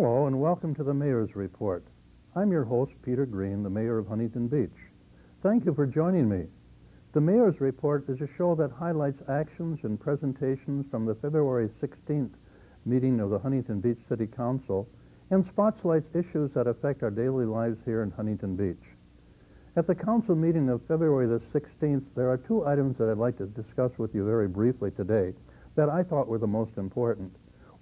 Hello and welcome to the Mayor's Report. I'm your host, Peter Green, the Mayor of Huntington Beach. Thank you for joining me. The Mayor's Report is a show that highlights actions and presentations from the February 16th meeting of the Huntington Beach City Council and spotlights issues that affect our daily lives here in Huntington Beach. At the council meeting of February the 16th, there are two items that I'd like to discuss with you very briefly today that I thought were the most important.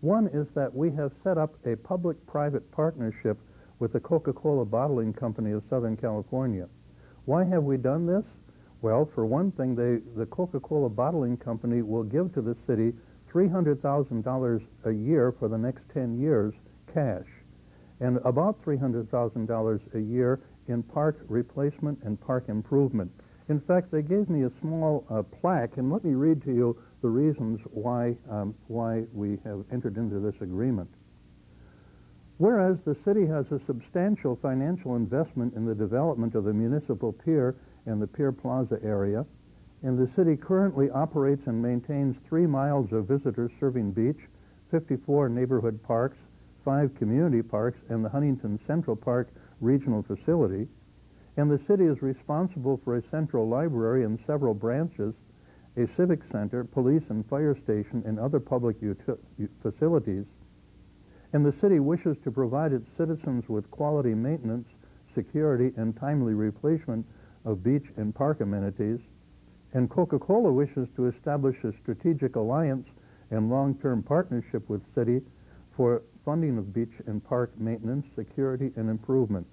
One is that we have set up a public-private partnership with the Coca-Cola Bottling Company of Southern California. Why have we done this? Well, for one thing, the Coca-Cola Bottling Company will give to the city $300,000 a year for the next 10 years, cash, and about $300,000 a year in park replacement and park improvement. In fact, they gave me a small plaque, and let me read to you the reasons why we have entered into this agreement. Whereas the city has a substantial financial investment in the development of the municipal pier and the Pier Plaza area, and the city currently operates and maintains 3 miles of visitor-serving beach, 54 neighborhood parks, 5 community parks, and the Huntington Central Park regional facility, and the city is responsible for a central library and several branches, a civic center, police and fire station, and other public facilities, and the city wishes to provide its citizens with quality maintenance, security, and timely replacement of beach and park amenities, and Coca-Cola wishes to establish a strategic alliance and long-term partnership with city for funding of beach and park maintenance, security, and improvements.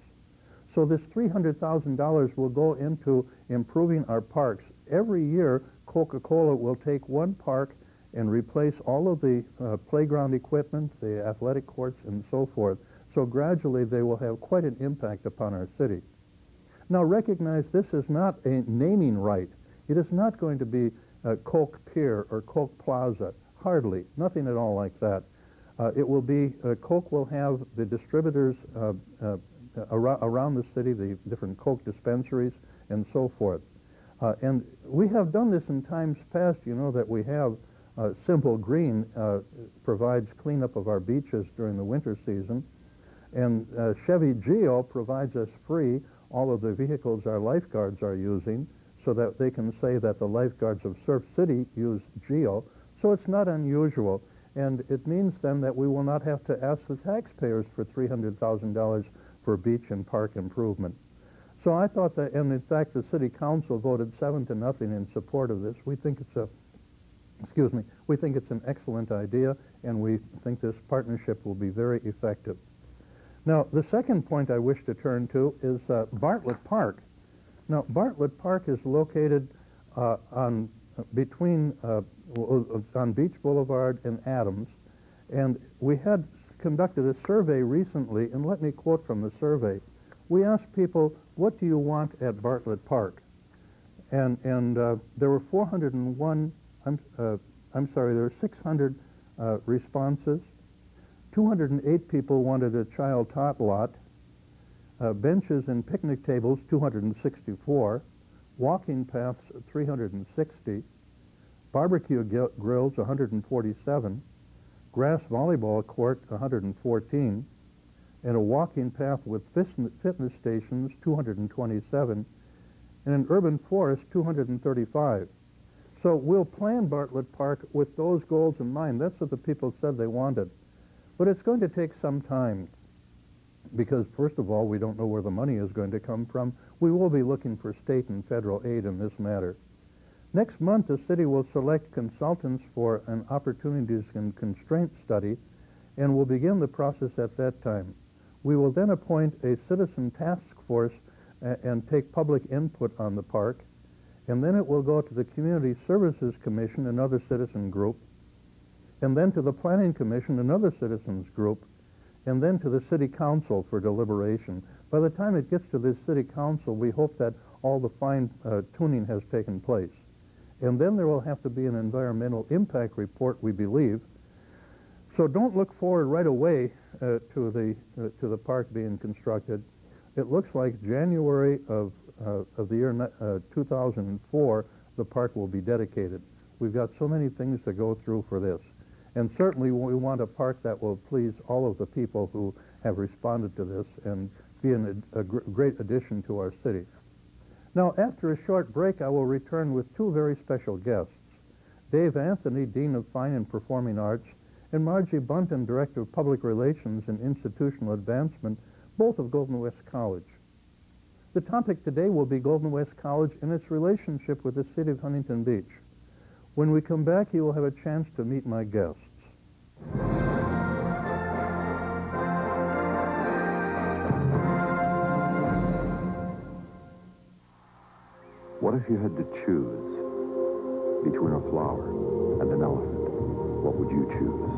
So this $300,000 will go into improving our parks. Every year, Coca-Cola will take one park and replace all of the playground equipment, the athletic courts, and so forth. So gradually, they will have quite an impact upon our city. Now recognize this is not a naming right. It is not going to be Coke Pier or Coke Plaza. Hardly. Nothing at all like that. It will be, Coke will have the distributors around the city, the different Coke dispensaries, and so forth. And we have done this in times past. You know that we have Simple Green provides cleanup of our beaches during the winter season, and Chevy Geo provides us free all of the vehicles our lifeguards are using so that they can say that the lifeguards of Surf City use Geo. So it's not unusual, and it means then that we will not have to ask the taxpayers for $300,000 for beach and park improvement. So I thought that, and in fact the City Council voted 7-0 in support of this. We think it's we think it's an excellent idea, and we think this partnership will be very effective. Now, the second point I wish to turn to is Bartlett Park. Now, Bartlett Park is located on Beach Boulevard and Adams, and we had conducted a survey recently, and let me quote from the survey. We asked people, what do you want at Bartlett Park? And there were 600 responses. 208 people wanted a child tot lot, benches and picnic tables, 264, walking paths, 360, barbecue grills, 147, grass volleyball court, 114, and a walking path with fitness stations, 227, and an urban forest, 235. So we'll plan Bartlett Park with those goals in mind. That's what the people said they wanted. But it's going to take some time because, first of all, we don't know where the money is going to come from. We will be looking for state and federal aid in this matter. Next month, the city will select consultants for an opportunities and constraints study, and we'll begin the process at that time. We will then appoint a citizen task force and take public input on the park, and then it will go to the Community Services Commission, another citizen group, and then to the Planning Commission, another citizens group, and then to the City Council for deliberation. By the time it gets to this City Council, we hope that all the fine-tuning has taken place. And then there will have to be an environmental impact report, we believe. So don't look forward right away to the park being constructed. It looks like January of the year 2004, the park will be dedicated. We've got so many things to go through for this. And certainly we want a park that will please all of the people who have responded to this and be a great addition to our city. Now, after a short break, I will return with two very special guests. Dave Anthony, Dean of Fine and Performing Arts, and Margie Bunten, Director of Public Relations and Institutional Advancement, both of Golden West College. The topic today will be Golden West College and its relationship with the city of Huntington Beach. When we come back, you will have a chance to meet my guests. What if you had to choose between a flower and an elephant? What would you choose?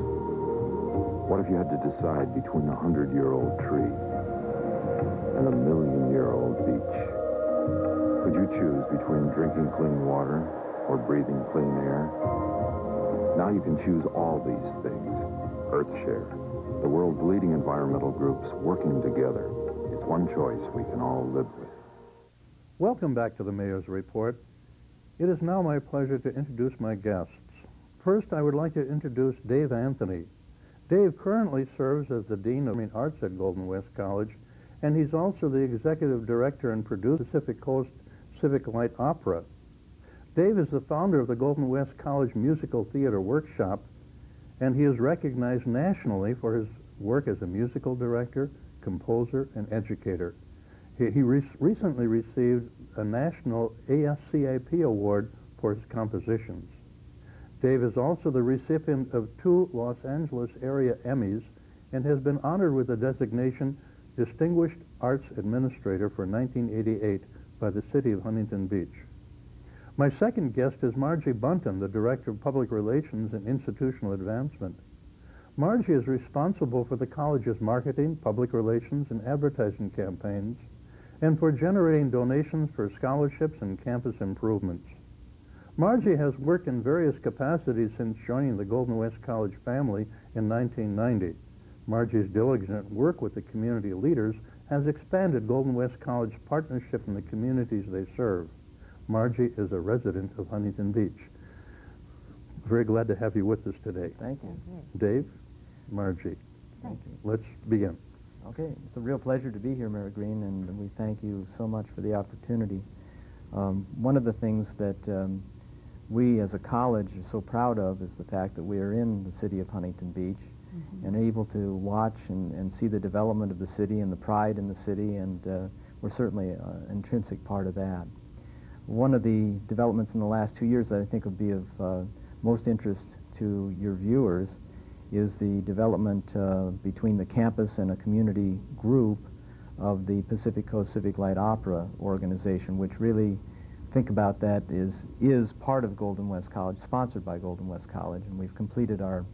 What if you had to decide between a 100-year-old tree and a 1,000,000-year-old beach? Could you choose between drinking clean water or breathing clean air? Now you can choose all these things. EarthShare, the world's leading environmental groups working together. It's one choice we can all live with. Welcome back to the Mayor's Report. It is now my pleasure to introduce my guests. First, I would like to introduce Dave Anthony. Dave currently serves as the Dean of Arts at Golden West College, and he's also the Executive Director and producer of Pacific Coast Civic Light Opera. Dave is the founder of the Golden West College Musical Theater Workshop, and he is recognized nationally for his work as a musical director, composer, and educator. He recently received a national ASCAP award for his compositions. Dave is also the recipient of 2 Los Angeles area Emmys and has been honored with the designation Distinguished Arts Administrator for 1988 by the City of Huntington Beach. My second guest is Margie Bunten, the Director of Public Relations and Institutional Advancement. Margie is responsible for the college's marketing, public relations, and advertising campaigns, and for generating donations for scholarships and campus improvements. Margie has worked in various capacities since joining the Golden West College family in 1990. Margie's diligent work with the community leaders has expanded Golden West College's partnership in the communities they serve. Margie is a resident of Huntington Beach. Very glad to have you with us today. Thank you. Dave, Margie. Thank you. Let's begin. Okay, it's a real pleasure to be here, Mayor Green, and we thank you so much for the opportunity. One of the things that we as a college are so proud of is the fact that we are in the city of Huntington Beach and able to watch and see the development of the city and the pride in the city, and we're certainly an intrinsic part of that. One of the developments in the last 2 years that I think would be of most interest to your viewers is the development between the campus and a community group of the Pacific Coast Civic Light Opera organization, which really, think about that, is part of Golden West College, sponsored by Golden West College, and we've completed our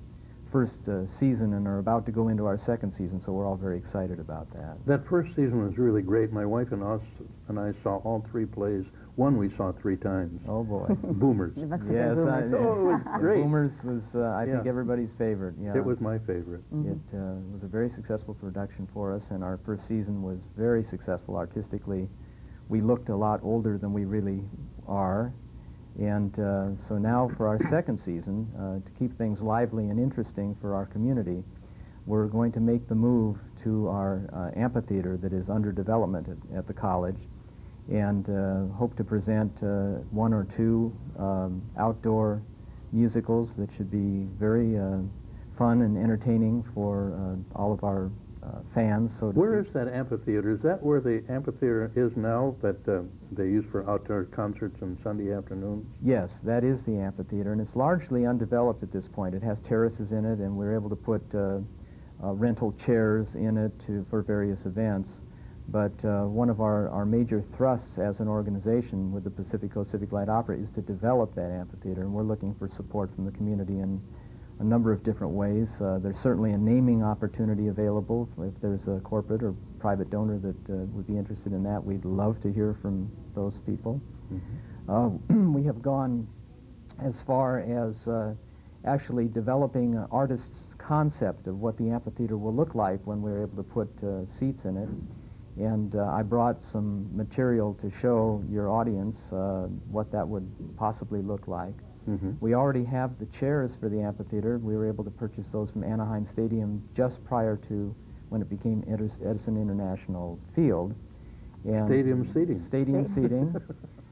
first season and are about to go into our second season, so we're all very excited about that. That first season was really great. My wife and I saw all 3 plays. One we saw 3 times. Oh boy. Boomers. Yes, it was great. Boomers was, I think, everybody's favorite. Yeah. It was my favorite. It was a very successful production for us, and our first season was very successful artistically. We looked a lot older than we really are, and so now for our second season, to keep things lively and interesting for our community, we're going to make the move to our amphitheater that is under development at the college, and hope to present 1 or 2 outdoor musicals that should be very fun and entertaining for all of our fans. So where is that amphitheater? Is that where the amphitheater is now that they use for outdoor concerts on Sunday afternoons? Yes, that is the amphitheater, and it's largely undeveloped at this point. It has terraces in it, and we're able to put rental chairs in it for various events. But one of our major thrusts as an organization with the Pacific Coast Civic Light Opera is to develop that amphitheater, and we're looking for support from the community in a number of different ways. There's certainly a naming opportunity available. If there's a corporate or private donor that would be interested in that, we'd love to hear from those people. We have gone as far as actually developing an artist's concept of what the amphitheater will look like when we're able to put seats in it. And I brought some material to show your audience what that would possibly look like. We already have the chairs for the amphitheater. We were able to purchase those from Anaheim Stadium just prior to when it became Edison International Field. And Stadium seating. Stadium seating.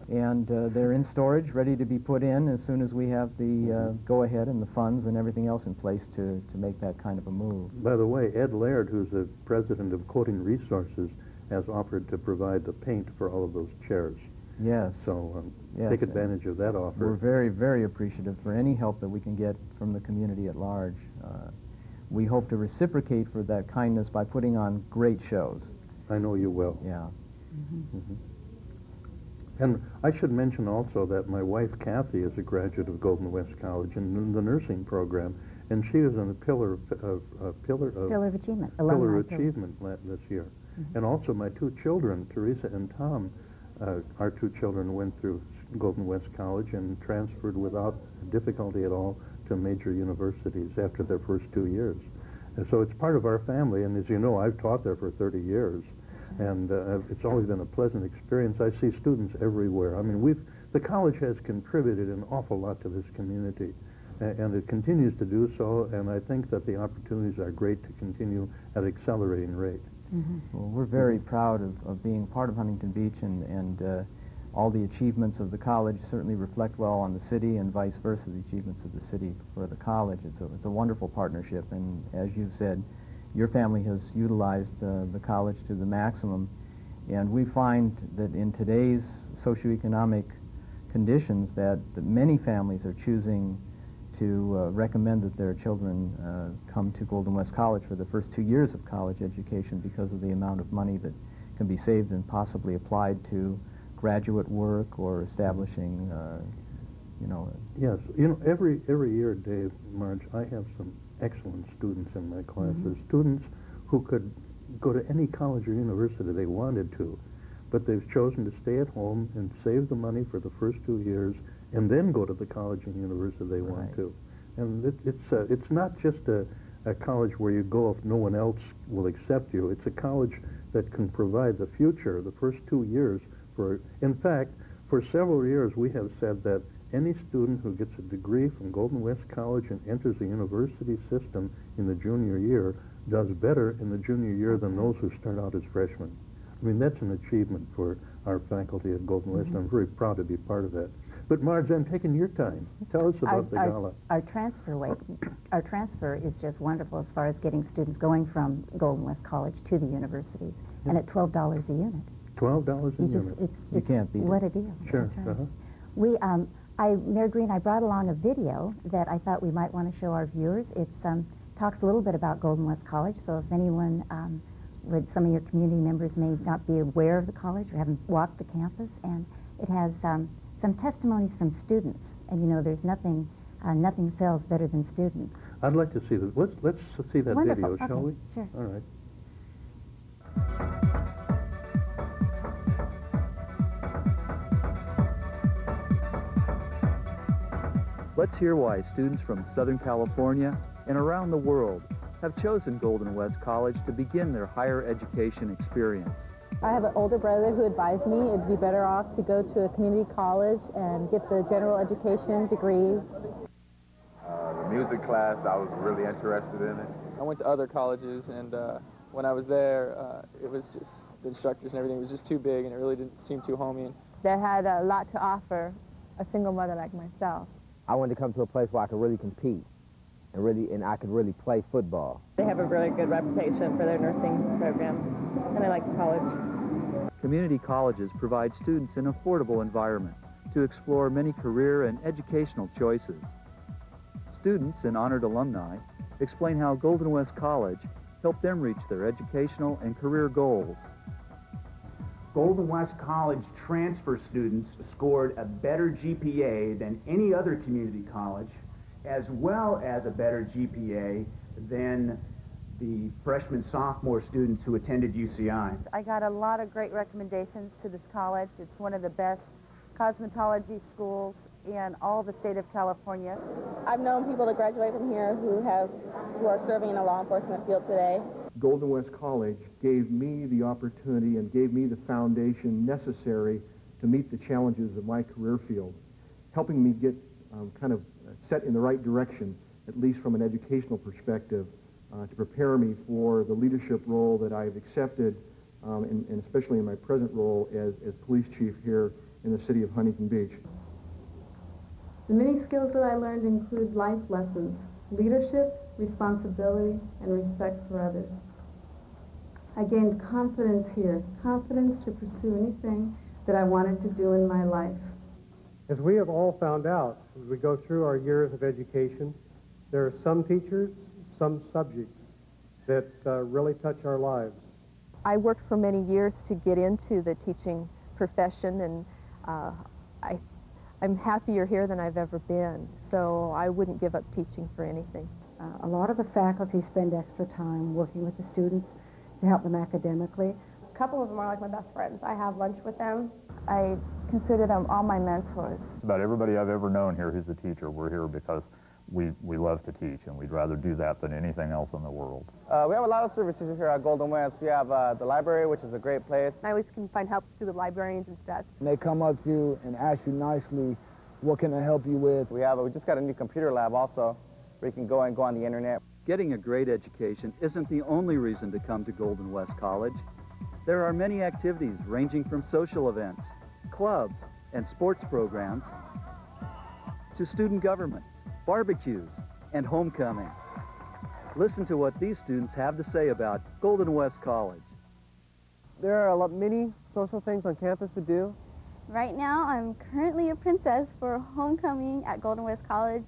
And they're in storage, ready to be put in as soon as we have the go-ahead and the funds and everything else in place to make that kind of a move. By the way, Ed Laird, who's the president of Quoting Resources, has offered to provide the paint for all of those chairs. Yes. So yes, take advantage of that offer. We're very, very appreciative for any help that we can get from the community at large. We hope to reciprocate for that kindness by putting on great shows. I know you will. Yeah. And I should mention also that my wife, Kathy, is a graduate of Golden West College in the nursing program, and she was in the Pillar of Achievement this year. And also my two children, Teresa and Tom, our two children went through Golden West College and transferred without difficulty at all to major universities after their first 2 years. And so it's part of our family, and as you know, I've taught there for 30 years. And it's always been a pleasant experience. I see students everywhere. I mean, the college has contributed an awful lot to this community, and it continues to do so, and I think that the opportunities are great to continue at accelerating rate. Well, we're very proud of being part of Huntington Beach, and all the achievements of the college certainly reflect well on the city, and vice versa, the achievements of the city for the college. It's a wonderful partnership, and as you've said, your family has utilized the college to the maximum, and we find that in today's socioeconomic conditions that many families are choosing to recommend that their children come to Golden West College for the first 2 years of college education because of the amount of money that can be saved and possibly applied to graduate work or establishing, Yes, every year, Dave, Marge, I have some excellent students in my classes, students who could go to any college or university they wanted to, but they've chosen to stay at home and save the money for the first 2 years and then go to the college and university they want to. And it's not just a college where you go if no one else will accept you. It's a college that can provide the future, the first 2 years. In fact, for several years we have said that any student who gets a degree from Golden West College and enters the university system in the junior year does better in the junior year than those who start out as freshmen. I mean, that's an achievement for our faculty at Golden West. I'm very proud to be part of that. But Marge, I'm taking your time. Tell us about the Gala. Our transfer is just wonderful as far as getting students going from Golden West College to the universities, and at $12 a unit. $12 a unit. You can't beat it. What a deal. Sure. That's right. Mayor Green, I brought along a video that I thought we might want to show our viewers. It talks a little bit about Golden West College, so if anyone, some of your community members may not be aware of the college or haven't walked the campus, and it has some testimonies from students, and there's nothing sells better than students. I'd like to see that. Let's see that Wonderful. video, shall we? Sure. All right. Let's hear why students from Southern California and around the world have chosen Golden West College to begin their higher education experience. I have an older brother who advised me it'd be better off to go to a community college and get the general education degree. The music class, I was really interested in it. I went to other colleges, and when I was there, it was just, the instructors and everything was just too big, and it really didn't seem too homey. They had a lot to offer a single mother like myself. I wanted to come to a place where I could really compete and I could really play football. They have a really good reputation for their nursing program, and I like the college. Community colleges provide students an affordable environment to explore many career and educational choices. Students and honored alumni explain how Golden West College helped them reach their educational and career goals. Golden West College transfer students scored a better GPA than any other community college, as well as a better GPA than the freshman, sophomore students who attended UCI. I got a lot of great recommendations to this college. It's one of the best cosmetology schools in all the state of California. I've known people that graduate from here who are serving in the law enforcement field today. Golden West College gave me the opportunity and gave me the foundation necessary to meet the challenges of my career field, helping me get kind of set in the right direction, at least from an educational perspective, to prepare me for the leadership role that I've accepted, and especially in my present role as police chief here in the city of Huntington Beach. The many skills that I learned include life lessons, leadership, responsibility, and respect for others. I gained confidence here, confidence to pursue anything that I wanted to do in my life. As we have all found out as we go through our years of education, there are some teachers, some subjects that really touch our lives. I worked for many years to get into the teaching profession, and I'm happier here than I've ever been, so I wouldn't give up teaching for anything. A lot of the faculty spend extra time working with the students to help them academically. A couple of them are like my best friends. I have lunch with them. I consider them all my mentors. About everybody I've ever known here who's a teacher, we're here because we love to teach, and we'd rather do that than anything else in the world. We have a lot of services here at Golden West. We have the library, which is a great place. I always can find help through the librarians and stuff. They come up to you and ask you nicely, what can I help you with? We just got a new computer lab also, where you can go on the internet. Getting a great education isn't the only reason to come to Golden West College. There are many activities ranging from social events, clubs, and sports programs to student government, barbecues, and homecoming. Listen to what these students have to say about Golden West College. There are many social things on campus to do. Right now, I'm currently a princess for homecoming at Golden West College.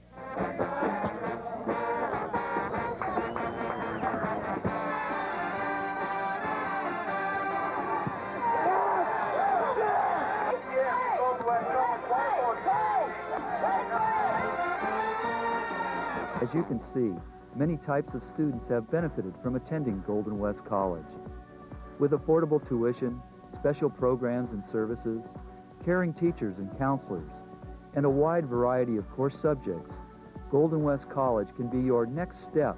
As you can see, many types of students have benefited from attending Golden West College. With affordable tuition, special programs and services, caring teachers and counselors, and a wide variety of course subjects, Golden West College can be your next step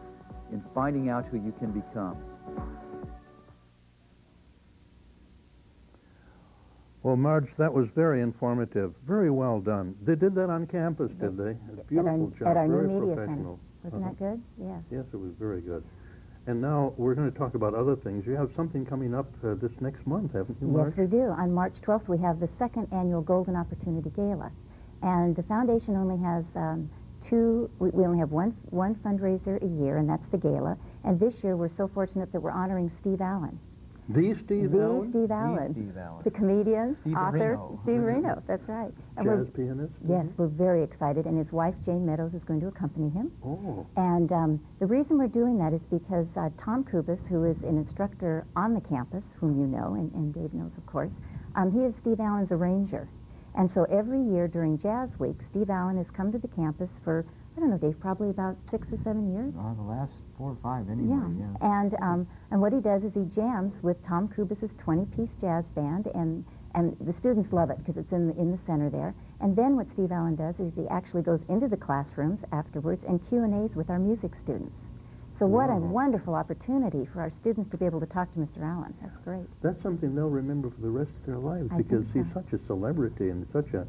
in finding out who you can become. Well, Marge, that was very informative. Very well done. They did that on campus, did they? A beautiful job. At our very new media professional. Center. Wasn't that good? Yes. Yes, it was very good. And now we're going to talk about other things. You have something coming up this next month, haven't you, Marge? Yes, we do. On March 12th, we have the second annual Golden Opportunity Gala. And the foundation only has we only have one fundraiser a year, and that's the gala. And this year, we're so fortunate that we're honoring Steve Allen. The Steve Allen? Steve Allen. Steve Allen. The comedian, author, Reno. Steve Reno, that's right. And jazz pianist? Yes, we're very excited, and his wife, Jane Meadows, is going to accompany him. Oh. And the reason we're doing that is because Tom Kubis, who is an instructor on the campus, whom you know, and Dave knows, of course, he is Steve Allen's arranger. And so every year during Jazz Week, Steve Allen has come to the campus for, I don't know, Dave, probably about 6 or 7 years. The last 4 or 5 anyway, yeah. And what he does is he jams with Tom Kubis's 20-piece jazz band, and the students love it because it's in the center there. And then what Steve Allen does is he actually goes into the classrooms afterwards and Q&As with our music students. So what a wonderful opportunity for our students to be able to talk to Mr. Allen. That's great. That's something they'll remember for the rest of their lives because he's such a celebrity and such a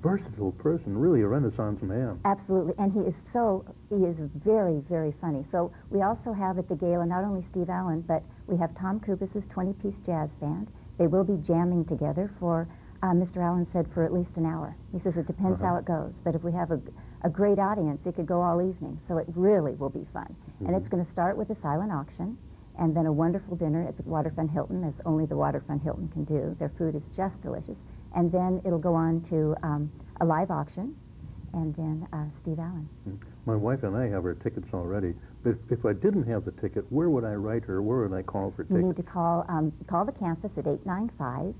versatile person, really a Renaissance man. Absolutely, and he is very, very funny. So we also have at the gala not only Steve Allen, but we have Tom Kubis's 20-piece jazz band. They will be jamming together for, Mr. Allen said, for at least an hour. He says it depends how it goes, but if we have a great audience, it could go all evening, so it really will be fun. And it's going to start with a silent auction, and then a wonderful dinner at the Waterfront Hilton, as only the Waterfront Hilton can do. Their food is just delicious. And then it'll go on to a live auction, and then Steve Allen. My wife and I have our tickets already, but if I didn't have the ticket, where would I write her? Where would I call for tickets? You need to call the campus at 895-8316,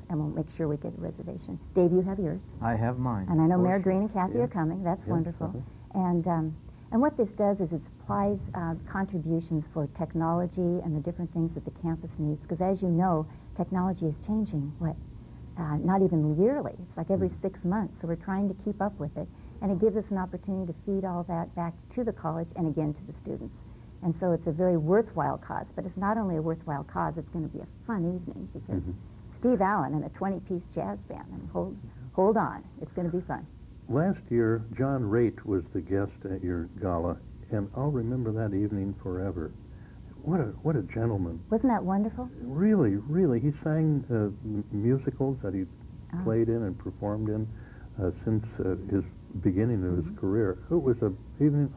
and we'll make sure we get a reservation. Dave, you have yours. I have mine. And I know Mayor Green and Kathy are coming. That's wonderful. And what this does is it supplies contributions for technology and the different things that the campus needs, because as you know, technology is changing, not even yearly. It's like every 6 months, so we're trying to keep up with it. And it gives us an opportunity to feed all that back to the college and again to the students. And so it's a very worthwhile cause, but it's not only a worthwhile cause, it's going to be a fun evening because Steve Allen and a 20-piece jazz band, and hold on. It's going to be fun. Last year, John Raitt was the guest at your gala, and I'll remember that evening forever. What a gentleman. Wasn't that wonderful? Really, really. He sang musicals that he played in and performed in since his beginning of his career. It was an evening,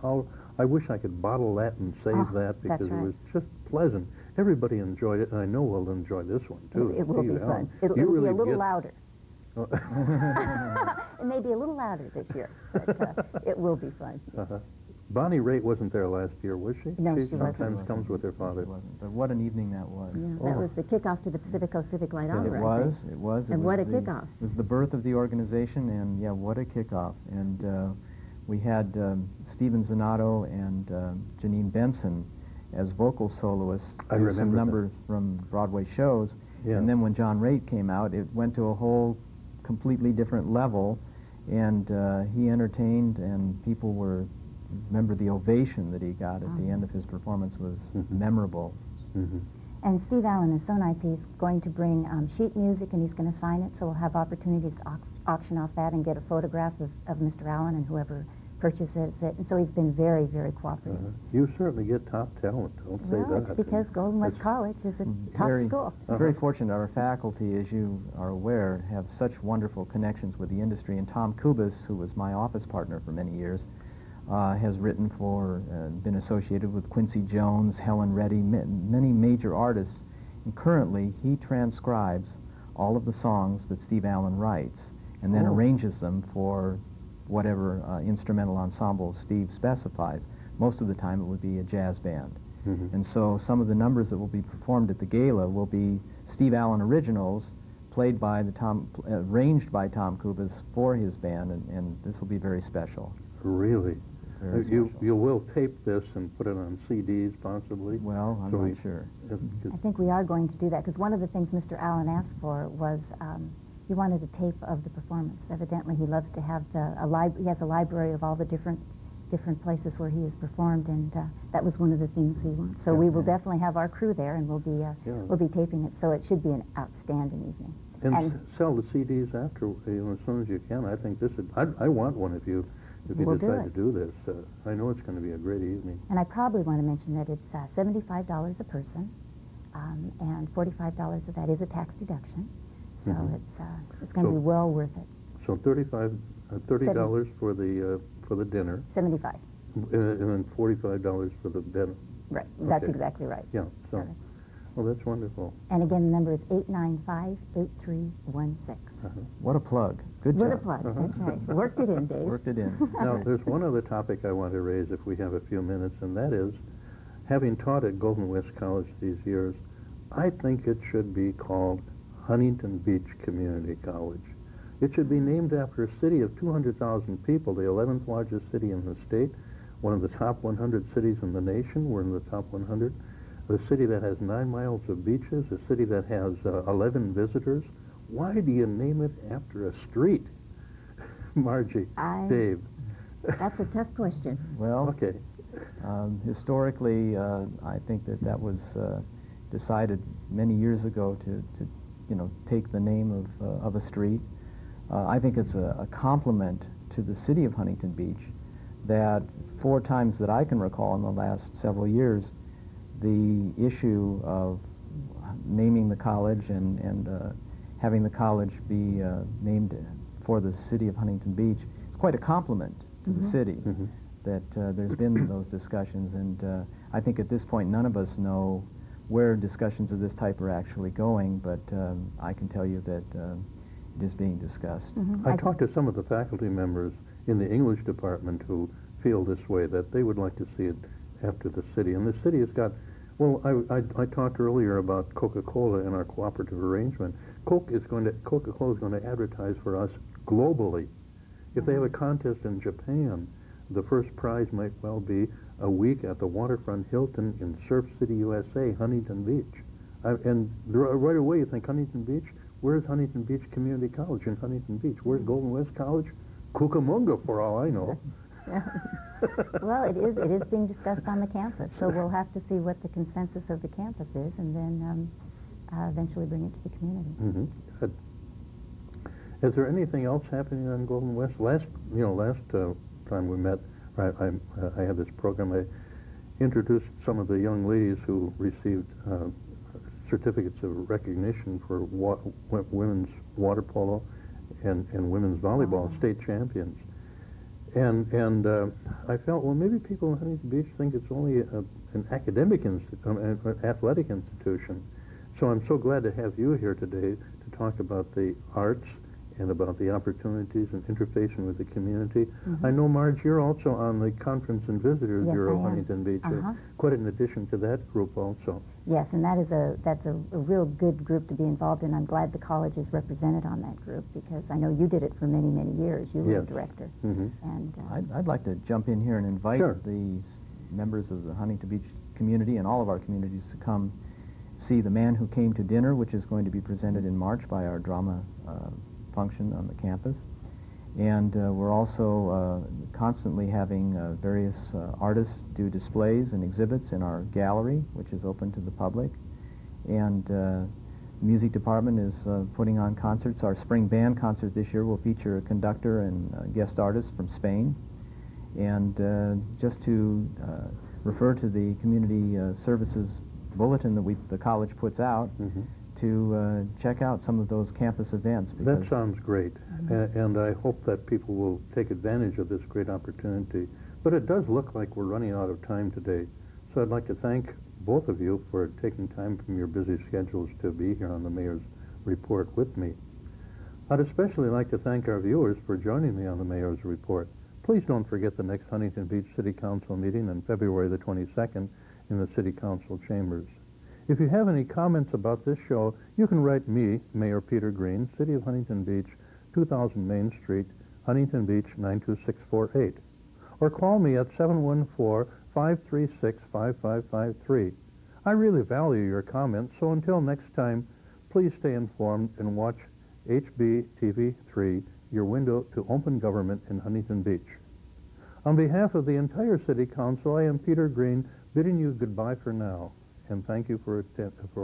I wish I could bottle that and save that, because it was just pleasant. Everybody enjoyed it, and I know we'll enjoy this one, too. It will be fun. It'll be a little louder. It may be a little louder this year, but it will be fun. Bonnie Raitt wasn't there last year, was she? No, she sometimes wasn't. Comes with her father. She wasn't. But what an evening that was. Yeah, that was the kickoff to the Pacifico Civic Light Opera. It was. And what a kickoff. It was the birth of the organization, and yeah, what a kickoff. And we had Stephen Zanato and Janine Benson as vocal soloists. I remember some numbers from Broadway shows. Yeah. And then when John Raitt came out, it went to a whole completely different level, and he entertained, and people were, remember the ovation that he got at the end of his performance was memorable. And Steve Allen is so nice. He's going to bring sheet music, and he's going to sign it, so we'll have opportunities to auction off that and get a photograph of Mr. Allen and whoever purchases it. And so he's been very, very cooperative. You certainly get top talent, don't say Well, that. it's because Golden West College is a top school. Very fortunate. Our faculty, as you are aware, have such wonderful connections with the industry. And Tom Kubis, who was my office partner for many years, has written for, been associated with Quincy Jones, Helen Reddy, many major artists. And currently, he transcribes all of the songs that Steve Allen writes and then arranges them for whatever instrumental ensemble Steve specifies. Most of the time, it would be a jazz band. And so some of the numbers that will be performed at the gala will be Steve Allen originals, played by arranged by Tom Kubis for his band, and this will be very special. Really? Very special. You will tape this and put it on CDs, possibly? Well, I'm not sure. I think we are going to do that, because one of the things Mr. Allen asked for was he wanted a tape of the performance. Evidently, he loves to have he has a library of all the different places where he has performed, and that was one of the things he wants. So we will definitely have our crew there, and we'll be taping it. So it should be an outstanding evening. And sell the CDs after, as soon as you can. I think this would, I want one if you decide to do this. I know it's going to be a great evening. And I probably want to mention that it's $75 a person, and $45 of that is a tax deduction. So it's going to be well worth it. So $30 for the dinner. 75. And then $45 for the dinner. Right. That's exactly right. Yeah. So, well, that's wonderful. And again, the number is 895-8316. What a plug. Good job. What a plug. That's right. Worked it in, Dave. Worked it in. Now, there's one other topic I want to raise if we have a few minutes, and that is, having taught at Golden West College these years, I think it should be called Huntington Beach Community College. It should be named after a city of 200,000 people, the 11th largest city in the state, one of the top 100 cities in the nation. We're in the top 100. A city that has 9 miles of beaches, a city that has 11 visitors. Why do you name it after a street? Margie, Dave. That's a tough question. Well, historically, I think that was decided many years ago to take the name of a street. I think it's a compliment to the city of Huntington Beach that 4 times that I can recall in the last several years, the issue of naming the college and having the college be named for the city of Huntington Beach is quite a compliment to the city that there's been those discussions, and I think at this point none of us know where discussions of this type are actually going, but I can tell you that it is being discussed. I talked to some of the faculty members in the English department who feel this way, that they would like to see it after the city. And the city has got, well, I talked earlier about Coca-Cola and our cooperative arrangement. Coca-Cola is going to advertise for us globally. If they have a contest in Japan, the first prize might well be a week at the Waterfront Hilton in Surf City, USA, Huntington Beach. And right away you think, Huntington Beach? Where's Huntington Beach Community College in Huntington Beach? Where's Golden West College? Cucamonga, for all I know. Well, it is being discussed on the campus, so we'll have to see what the consensus of the campus is, and then eventually bring it to the community. Good. Is there anything else happening on Golden West? Last time we met, I had this program. I introduced some of the young ladies who received certificates of recognition for women's water polo and women's volleyball state champions. And I felt, well, maybe people in Huntington Beach think it's only an academic an athletic institution. So I'm so glad to have you here today to talk about the arts and about the opportunities and interfacing with the community. I know, Marge, you're also on the Conference and Visitors Bureau of Huntington Beach, quite in addition to that group also. Yes, and that's a real good group to be involved in. I'm glad the college is represented on that group because I know you did it for many, many years. You were the director. And I'd like to jump in here and invite the members of the Huntington Beach community and all of our communities to come see The Man Who Came to Dinner, which is going to be presented in March by our drama function on the campus. And we're also constantly having various artists do displays and exhibits in our gallery, which is open to the public. And the music department is putting on concerts. Our spring band concert this year will feature a conductor and guest artists from Spain. And just to refer to the community services bulletin that the college puts out, to check out some of those campus events. That sounds great, and I hope that people will take advantage of this great opportunity. But it does look like we're running out of time today, so I'd like to thank both of you for taking time from your busy schedules to be here on the Mayor's Report with me. I'd especially like to thank our viewers for joining me on the Mayor's Report. Please don't forget the next Huntington Beach City Council meeting on February the 22nd in the City Council chambers. If you have any comments about this show, you can write me, Mayor Peter Green, City of Huntington Beach, 2000 Main Street, Huntington Beach 92648, or call me at 714-536-5553. I really value your comments, so until next time, please stay informed and watch HBTV3, your window to open government in Huntington Beach. On behalf of the entire City Council, I am Peter Green, bidding you goodbye for now. And thank you for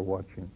watching.